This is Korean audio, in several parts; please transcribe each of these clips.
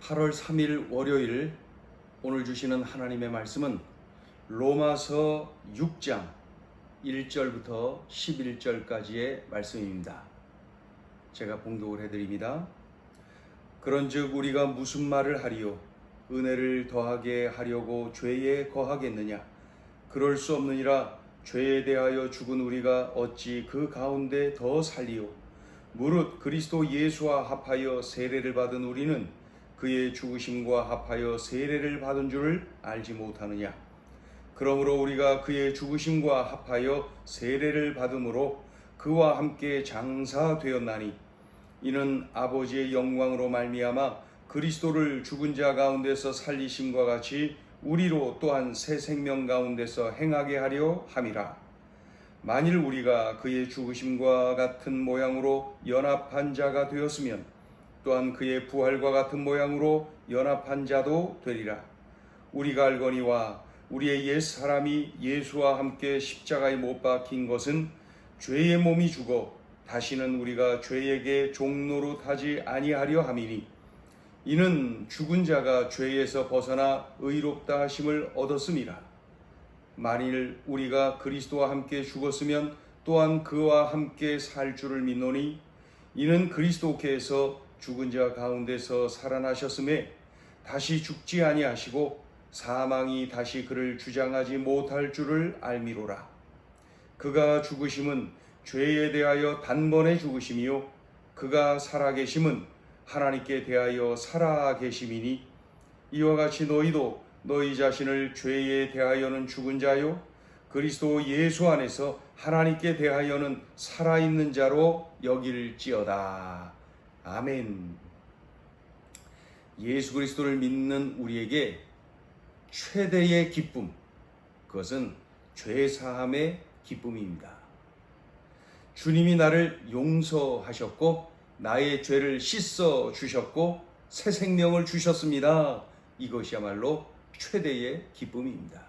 8월 3일 월요일 오늘 주시는 하나님의 말씀은 로마서 6장 1절부터 11절까지의 말씀입니다. 제가 봉독을 해드립니다. 그런즉 우리가 무슨 말을 하리요? 은혜를 더하게 하려고 죄에 거하겠느냐? 그럴 수 없느니라. 죄에 대하여 죽은 우리가 어찌 그 가운데 더 살리요? 무릇 그리스도 예수와 합하여 세례를 받은 우리는 그의 죽으심과 합하여 세례를 받은 줄을 알지 못하느냐? 그러므로 우리가 그의 죽으심과 합하여 세례를 받음으로 그와 함께 장사되었나니 이는 아버지의 영광으로 말미암아 그리스도를 죽은 자 가운데서 살리심과 같이 우리로 또한 새 생명 가운데서 행하게 하려 함이라. 만일 우리가 그의 죽으심과 같은 모양으로 연합한 자가 되었으면 또한 그의 부활과 같은 모양으로 연합한 자도 되리라. 우리가 알거니와 우리의 옛 사람이 예수와 함께 십자가에 못 박힌 것은 죄의 몸이 죽어 다시는 우리가 죄에게 종노릇하지 아니하려 함이니 이는 죽은 자가 죄에서 벗어나 의롭다 하심을 얻었음이라. 만일 우리가 그리스도와 함께 죽었으면 또한 그와 함께 살 줄을 믿노니 이는 그리스도께서 죽은 자 가운데서 살아나셨음에 다시 죽지 아니하시고 사망이 다시 그를 주장하지 못할 줄을 알미로라. 그가 죽으심은 죄에 대하여 단번에 죽으심이요 그가 살아계심은 하나님께 대하여 살아계심이니 이와 같이 너희도 너희 자신을 죄에 대하여는 죽은 자요 그리스도 예수 안에서 하나님께 대하여는 살아있는 자로 여길지어다. 아멘. 예수 그리스도를 믿는 우리에게 최대의 기쁨, 그것은 죄사함의 기쁨입니다. 주님이 나를 용서하셨고 나의 죄를 씻어 주셨고 새 생명을 주셨습니다. 이것이야말로 최대의 기쁨입니다.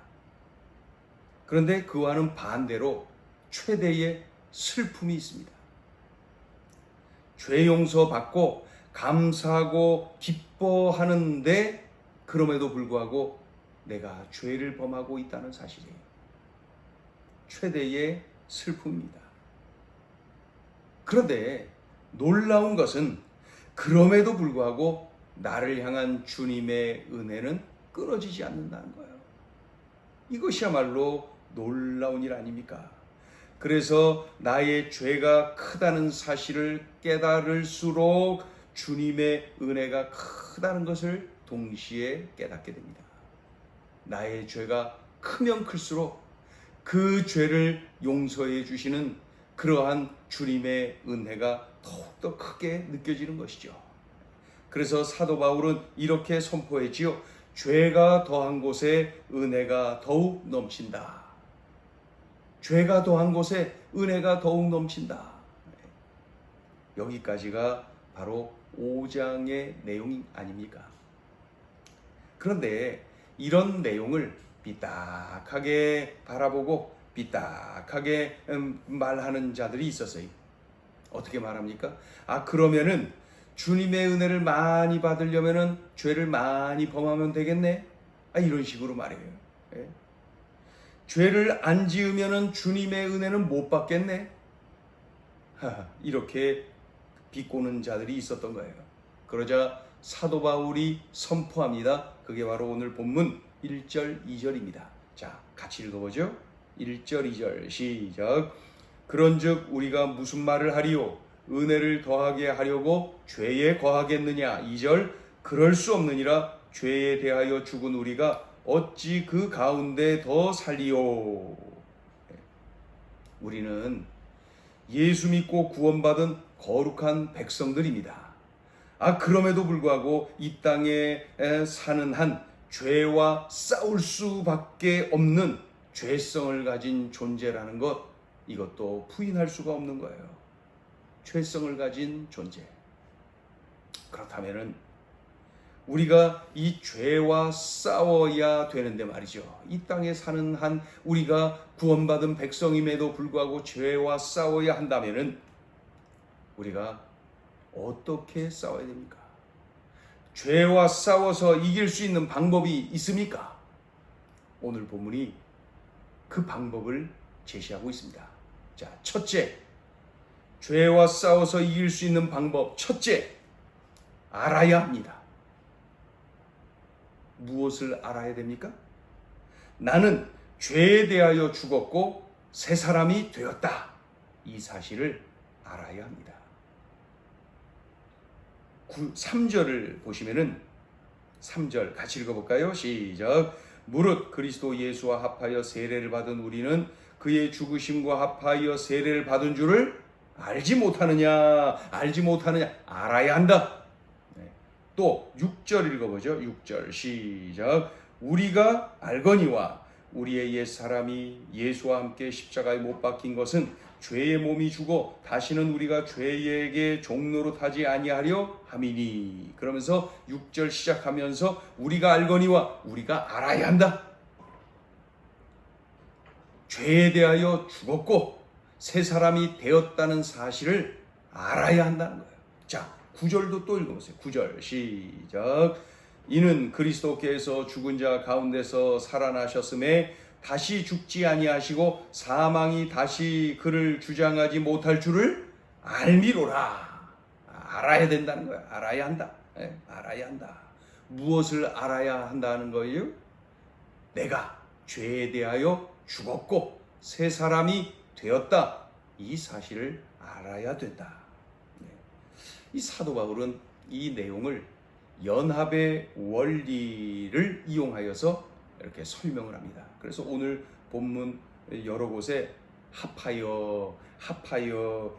그런데 그와는 반대로 최대의 슬픔이 있습니다. 죄 용서받고 감사하고 기뻐하는데 그럼에도 불구하고 내가 죄를 범하고 있다는 사실이에요. 최대의 슬픔입니다. 그런데 놀라운 것은 그럼에도 불구하고 나를 향한 주님의 은혜는 끊어지지 않는다는 거예요. 이것이야말로 놀라운 일 아닙니까? 그래서 나의 죄가 크다는 사실을 깨달을수록 주님의 은혜가 크다는 것을 동시에 깨닫게 됩니다. 나의 죄가 크면 클수록 그 죄를 용서해 주시는 그러한 주님의 은혜가 더욱더 크게 느껴지는 것이죠. 그래서 사도 바울은 이렇게 선포했지요. 죄가 더한 곳에 은혜가 더욱 넘친다. 죄가 더한 곳에 은혜가 더욱 넘친다. 여기까지가 바로 5장의 내용 아닙니까? 그런데 이런 내용을 삐딱하게 바라보고 삐딱하게 말하는 자들이 있었어요. 어떻게 말합니까? 그러면은 주님의 은혜를 많이 받으려면은 죄를 많이 범하면 되겠네? 이런 식으로 말해요. 예? 죄를 안 지으면은 주님의 은혜는 못 받겠네? 이렇게 비꼬는 자들이 있었던 거예요. 그러자 사도 바울이 선포합니다. 그게 바로 오늘 본문 1절, 2절입니다. 자, 같이 읽어보죠. 1절, 2절 시작. 그런즉 우리가 무슨 말을 하리요? 은혜를 더하게 하려고 죄에 거하겠느냐? 2절. 그럴 수 없느니라. 죄에 대하여 죽은 우리가 어찌 그 가운데 더 살리요? 우리는 예수 믿고 구원받은 거룩한 백성들입니다. 그럼에도 불구하고 이 땅에 사는 한 죄와 싸울 수밖에 없는 죄성을 가진 존재라는 것, 이것도 부인할 수가 없는 거예요. 죄성을 가진 존재. 그렇다면은 우리가 이 죄와 싸워야 되는데 말이죠. 이 땅에 사는 한 우리가 구원받은 백성임에도 불구하고 죄와 싸워야 한다면은 우리가 어떻게 싸워야 됩니까? 죄와 싸워서 이길 수 있는 방법이 있습니까? 오늘 본문이 그 방법을 제시하고 있습니다. 자, 첫째, 죄와 싸워서 이길 수 있는 방법. 첫째, 알아야 합니다. 무엇을 알아야 됩니까? 나는 죄에 대하여 죽었고 새 사람이 되었다. 이 사실을 알아야 합니다. 3절을 보시면은 3절 같이 읽어볼까요? 시작. 무릇 그리스도 예수와 합하여 세례를 받은 우리는 그의 죽으심과 합하여 세례를 받은 줄을 알지 못하느냐? 알아야 한다. 또 6절 읽어보죠. 6절 시작. 우리가 알거니와 우리의 옛사람이 예수와 함께 십자가에 못 박힌 것은 죄의 몸이 죽어 다시는 우리가 죄에게 종노릇하지 아니하려 함이니. 그러면서 6절 시작하면서 우리가 알거니와 우리가 알아야 한다. 죄에 대하여 죽었고 새 사람이 되었다는 사실을 알아야 한다는 거예요. 자, 9절도 또 읽어보세요. 9절 시작. 이는 그리스도께서 죽은 자 가운데서 살아나셨음에 다시 죽지 아니하시고 사망이 다시 그를 주장하지 못할 줄을 알미로라. 알아야 된다는 거야. 알아야 한다. 알아야 한다. 무엇을 알아야 한다는 거예요? 내가 죄에 대하여 죽었고 새 사람이 되었다. 이 사실을 알아야 된다. 이 사도 바울은 이 내용을 연합의 원리를 이용하여서 이렇게 설명을 합니다. 그래서 오늘 본문 여러 곳에 합하여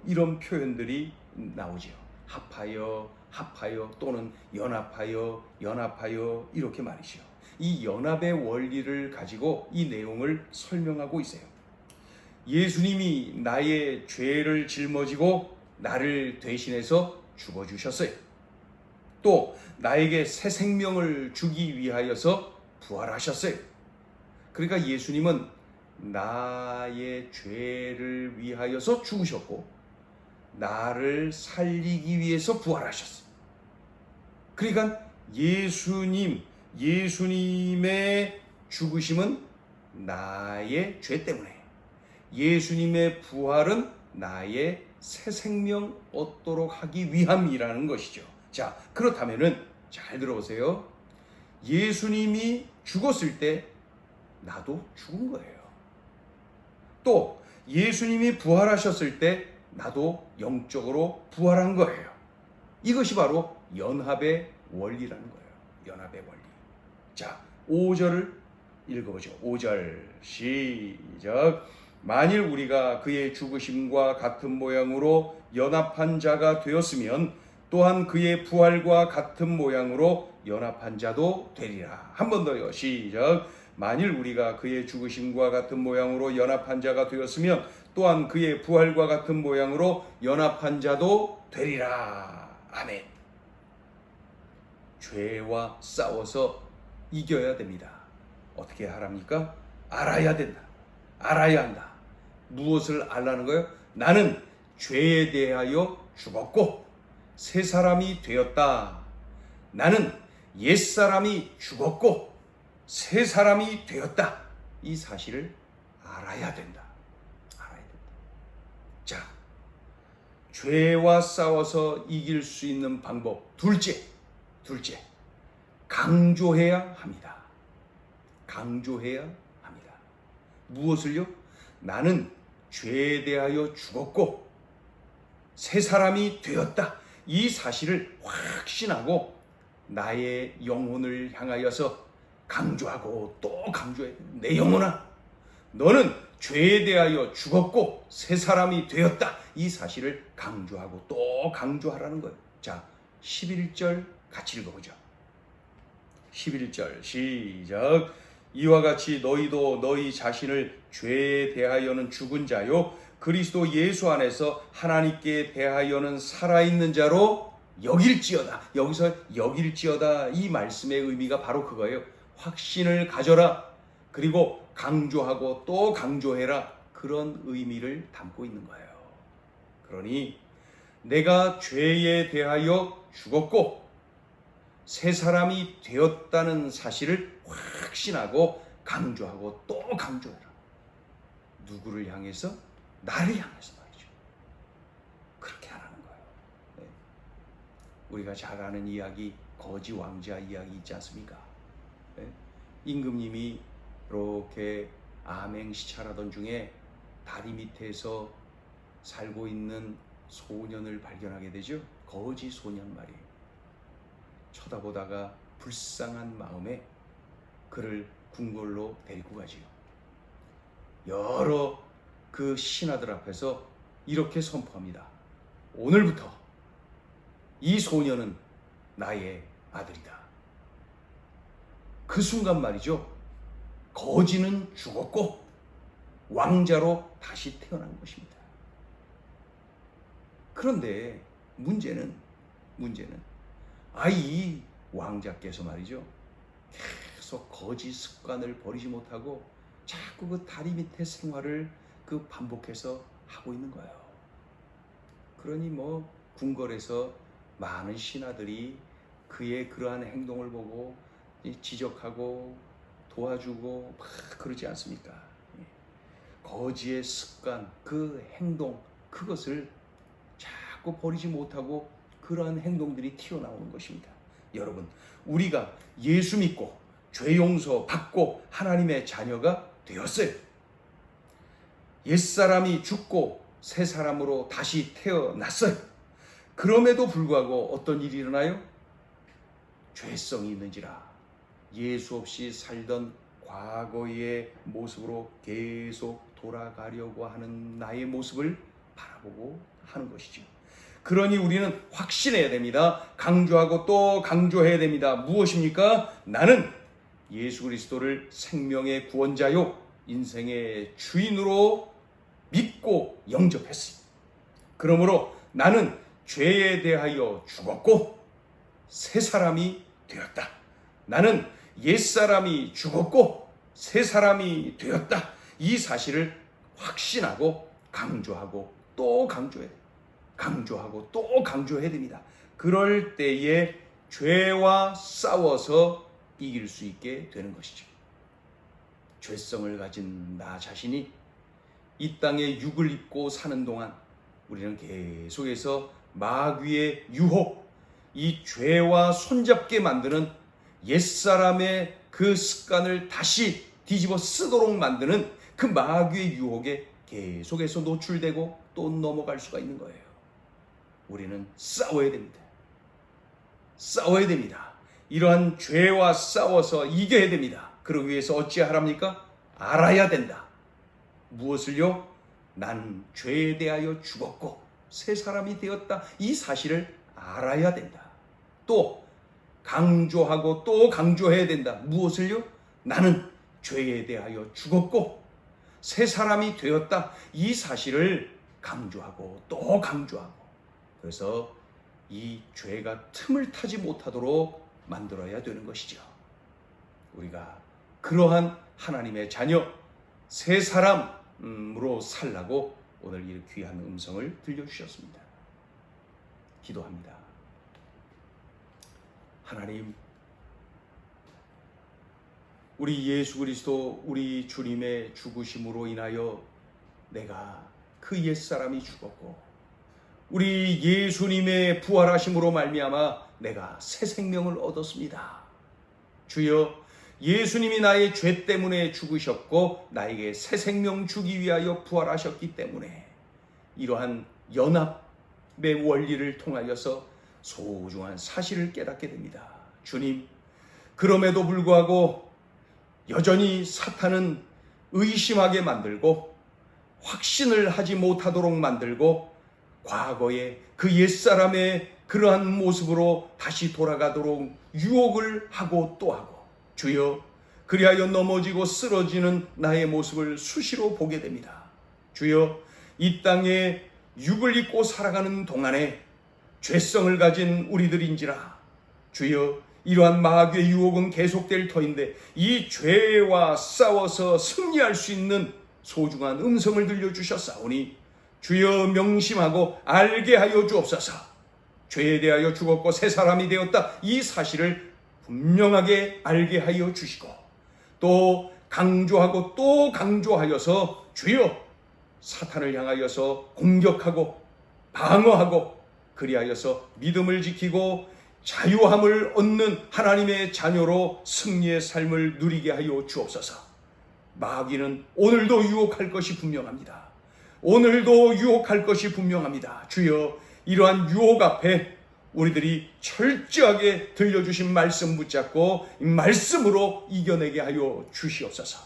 이런 표현들이 나오죠. 합하여 또는 연합하여 이렇게 말이죠. 이 연합의 원리를 가지고 이 내용을 설명하고 있어요. 예수님이 나의 죄를 짊어지고 나를 대신해서 죽어주셨어요. 또 나에게 새 생명을 주기 위하여서 부활하셨어요. 그러니까 예수님은 나의 죄를 위하여서 죽으셨고 나를 살리기 위해서 부활하셨어요. 그러니까 예수님의 죽으심은 나의 죄 때문에, 예수님의 부활은 나의 새 생명 얻도록 하기 위함이라는 것이죠. 자, 그렇다면은 잘 들어보세요. 예수님이 죽었을 때 나도 죽은 거예요. 또 예수님이 부활하셨을 때 나도 영적으로 부활한 거예요. 이것이 바로 연합의 원리라는 거예요. 연합의 원리. 자, 5절을 읽어보죠. 5절 시작. 만일 우리가 그의 죽으심과 같은 모양으로 연합한 자가 되었으면 또한 그의 부활과 같은 모양으로 연합한 자도 되리라. 한 번 더요. 시작. 만일 우리가 그의 죽으심과 같은 모양으로 연합한 자가 되었으면 또한 그의 부활과 같은 모양으로 연합한 자도 되리라. 아멘. 죄와 싸워서 이겨야 됩니다. 어떻게 하랍니까? 알아야 된다. 알아야 한다. 무엇을 알라는 거예요? 나는 죄에 대하여 죽었고 새 사람이 되었다. 나는 옛 사람이 죽었고 새 사람이 되었다. 이 사실을 알아야 된다. 알아야 된다. 자, 죄와 싸워서 이길 수 있는 방법 둘째, 강조해야 합니다. 강조해야 합니다. 무엇을요? 나는 죄에 대하여 죽었고 새 사람이 되었다. 이 사실을 확신하고 나의 영혼을 향하여서 강조하고 또 강조해. 내 영혼아, 너는 죄에 대하여 죽었고 새 사람이 되었다. 이 사실을 강조하고 또 강조하라는 거예요. 자, 11절 같이 읽어보죠. 11절 시작. 이와 같이 너희도 너희 자신을 죄에 대하여는 죽은 자요 그리스도 예수 안에서 하나님께 대하여는 살아있는 자로 여길지어다. 여기서 여길지어다 이 말씀의 의미가 바로 그거예요. 확신을 가져라. 그리고 강조하고 또 강조해라. 그런 의미를 담고 있는 거예요. 그러니 내가 죄에 대하여 죽었고 새 사람이 되었다는 사실을 확신하고 강조하고 또 강조해라. 누구를 향해서? 나를 향해서 말이죠. 그렇게 하라는 거예요. 네. 우리가 잘 아는 이야기, 거지 왕자 이야기 있지 않습니까? 네. 임금님이 이렇게 암행시찰하던 중에 다리 밑에서 살고 있는 소년을 발견하게 되죠. 거지 소년 말이에요. 쳐다보다가 불쌍한 마음에 그를 궁궐로 데리고 가지요. 여러 그 신하들 앞에서 이렇게 선포합니다. 오늘부터 이 소년은 나의 아들이다. 그 순간 말이죠. 거지는 죽었고 왕자로 다시 태어난 것입니다. 그런데 문제는 이 왕자께서 말이죠. 계속 거지 습관을 버리지 못하고 자꾸 그 다리 밑에 생활을 그 반복해서 하고 있는 거예요. 그러니 뭐 궁궐에서 많은 신하들이 그의 그러한 행동을 보고 지적하고 도와주고 막 그러지 않습니까? 거지의 습관, 그 행동, 그것을 자꾸 버리지 못하고 그러한 행동들이 튀어나오는 것입니다. 여러분, 우리가 예수 믿고 죄 용서 받고 하나님의 자녀가 되었어요. 옛사람이 죽고 새 사람으로 다시 태어났어요. 그럼에도 불구하고 어떤 일이 일어나요? 죄성이 있는지라 예수 없이 살던 과거의 모습으로 계속 돌아가려고 하는 나의 모습을 바라보고 하는 것이죠. 그러니 우리는 확신해야 됩니다. 강조하고 또 강조해야 됩니다. 무엇입니까? 나는 예수 그리스도를 생명의 구원자요 인생의 주인으로 믿고 영접했습니다. 그러므로 나는 죄에 대하여 죽었고 새 사람이 되었다. 나는 옛사람이 죽었고 새 사람이 되었다. 이 사실을 확신하고 강조하고 또 강조해야 됩니다. 강조하고 또 강조해야 됩니다. 그럴 때에 죄와 싸워서 이길 수 있게 되는 것이죠. 죄성을 가진 나 자신이 이 땅에 육을 입고 사는 동안 우리는 계속해서 마귀의 유혹, 이 죄와 손잡게 만드는 옛사람의 그 습관을 다시 뒤집어 쓰도록 만드는 그 마귀의 유혹에 계속해서 노출되고 또 넘어갈 수가 있는 거예요. 우리는 싸워야 됩니다. 싸워야 됩니다. 이러한 죄와 싸워서 이겨야 됩니다. 그러기 위해서 어찌하랍니까? 알아야 된다. 무엇을요? 난 죄에 대하여 죽었고 새 사람이 되었다. 이 사실을 알아야 된다. 또 강조하고 또 강조해야 된다. 무엇을요? 나는 죄에 대하여 죽었고 새 사람이 되었다. 이 사실을 강조하고 또 강조하고 그래서 이 죄가 틈을 타지 못하도록 만들어야 되는 것이죠. 우리가 그러한 하나님의 자녀 새 사람으로 살라고 오늘 이 귀한 음성을 들려주셨습니다. 기도합니다. 하나님, 우리 예수 그리스도 우리 주님의 죽으심으로 인하여 내가 그 옛사람이 죽었고 우리 예수님의 부활하심으로 말미암아 내가 새 생명을 얻었습니다. 주여, 예수님이 나의 죄 때문에 죽으셨고 나에게 새 생명 주기 위하여 부활하셨기 때문에 이러한 연합의 원리를 통하여서 소중한 사실을 깨닫게 됩니다. 주님, 그럼에도 불구하고 여전히 사탄은 의심하게 만들고 확신을 하지 못하도록 만들고 과거의 그 옛사람의 그러한 모습으로 다시 돌아가도록 유혹을 하고 또 하고 주여, 그리하여 넘어지고 쓰러지는 나의 모습을 수시로 보게 됩니다. 주여, 이 땅에 육을 입고 살아가는 동안에 죄성을 가진 우리들인지라 주여, 이러한 마귀의 유혹은 계속될 터인데 이 죄와 싸워서 승리할 수 있는 소중한 음성을 들려주셨사오니 주여 명심하고 알게 하여 주옵소서. 죄에 대하여 죽었고 새 사람이 되었다, 이 사실을 분명하게 알게 하여 주시고, 또 강조하고 또 강조하여서 주여 사탄을 향하여서 공격하고 방어하고 그리하여서 믿음을 지키고 자유함을 얻는 하나님의 자녀로 승리의 삶을 누리게 하여 주옵소서. 마귀는 오늘도 유혹할 것이 분명합니다. 오늘도 유혹할 것이 분명합니다. 주여, 이러한 유혹 앞에 우리들이 철저하게 들려주신 말씀 붙잡고 이 말씀으로 이겨내게 하여 주시옵소서.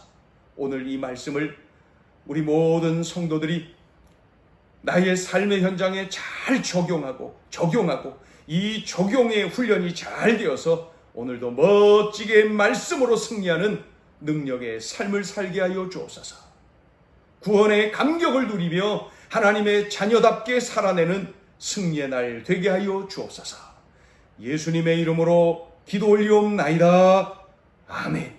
오늘 이 말씀을 우리 모든 성도들이 나의 삶의 현장에 잘 적용하고 이 적용의 훈련이 잘 되어서 오늘도 멋지게 말씀으로 승리하는 능력의 삶을 살게 하여 주옵소서. 구원의 감격을 누리며 하나님의 자녀답게 살아내는 승리의 날 되게 하여 주옵소서. 예수님의 이름으로 기도 올리옵나이다. 아멘.